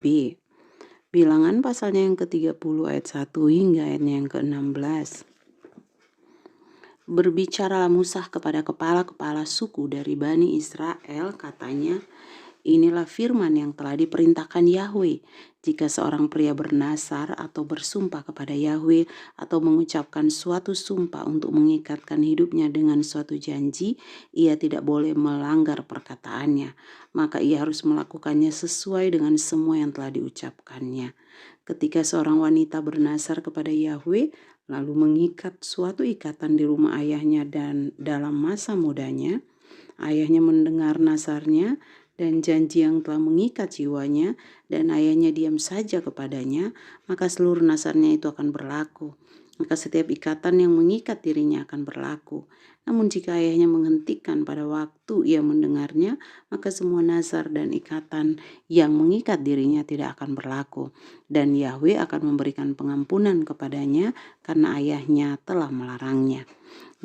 B. Bilangan pasalnya yang ke-30 ayat 1 hingga ayatnya yang ke-16. Berbicaralah Musa kepada kepala-kepala suku dari Bani Israel, katanya, inilah firman yang telah diperintahkan Yahweh. Jika seorang pria bernasar atau bersumpah kepada Yahweh atau mengucapkan suatu sumpah untuk mengikatkan hidupnya dengan suatu janji, ia tidak boleh melanggar perkataannya. Maka ia harus melakukannya sesuai dengan semua yang telah diucapkannya. Ketika seorang wanita bernasar kepada Yahweh, lalu mengikat suatu ikatan di rumah ayahnya dan dalam masa mudanya, ayahnya mendengar nasarnya dan janji yang telah mengikat jiwanya, dan ayahnya diam saja kepadanya, maka seluruh nasarnya itu akan berlaku. Maka setiap ikatan yang mengikat dirinya akan berlaku. Namun jika ayahnya menghentikan pada waktu ia mendengarnya, maka semua nasar dan ikatan yang mengikat dirinya tidak akan berlaku. Dan Yahweh akan memberikan pengampunan kepadanya karena ayahnya telah melarangnya.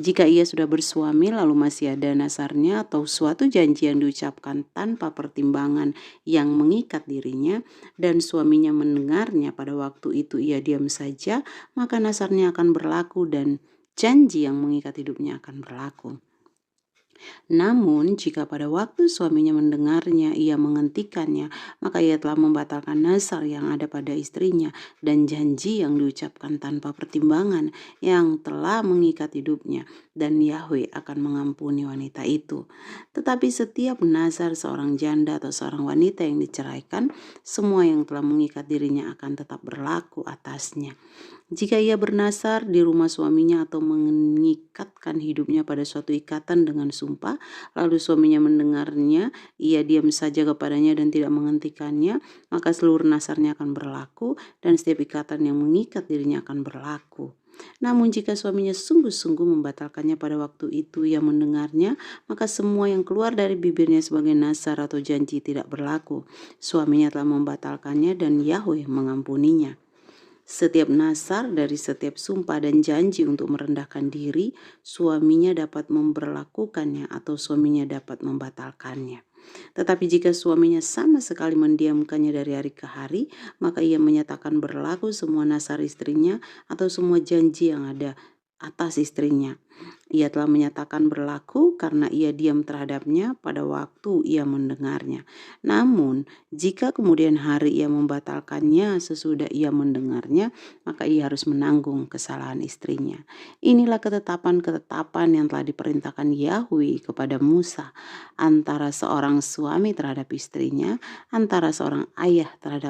Jika ia sudah bersuami lalu masih ada nasarnya atau suatu janji yang diucapkan tanpa pertimbangan yang mengikat dirinya, dan suaminya mendengarnya pada waktu itu ia diam saja, maka nasarnya akan berlaku dan janji yang mengikat hidupnya akan berlaku. Namun, jika pada waktu suaminya mendengarnya, ia menghentikannya, maka ia telah membatalkan nasar yang ada pada istrinya dan janji yang diucapkan tanpa pertimbangan yang telah mengikat hidupnya, dan Yahweh akan mengampuni wanita itu. Tetapi setiap nasar seorang janda atau seorang wanita yang diceraikan, semua yang telah mengikat dirinya akan tetap berlaku atasnya. Jika ia bernasar di rumah suaminya atau mengikatkan hidupnya pada suatu ikatan dengan sumpah, lalu suaminya mendengarnya, ia diam saja kepadanya dan tidak menghentikannya, maka seluruh nasarnya akan berlaku dan setiap ikatan yang mengikat dirinya akan berlaku. Namun jika suaminya sungguh-sungguh membatalkannya pada waktu itu ia mendengarnya, maka semua yang keluar dari bibirnya sebagai nasar atau janji tidak berlaku. Suaminya telah membatalkannya dan Yahweh mengampuninya. Setiap nasar dari setiap sumpah dan janji untuk merendahkan diri, suaminya dapat memberlakukannya atau suaminya dapat membatalkannya. Tetapi jika suaminya sama sekali mendiamkannya dari hari ke hari, maka ia menyatakan berlaku semua nasar istrinya atau semua janji yang ada atas istrinya. Ia telah menyatakan berlaku karena ia diam terhadapnya pada waktu ia mendengarnya. Namun, jika kemudian hari ia membatalkannya sesudah ia mendengarnya, maka ia harus menanggung kesalahan istrinya. Inilah ketetapan-ketetapan yang telah diperintahkan Yahweh kepada Musa, antara seorang suami terhadap istrinya, antara seorang ayah terhadap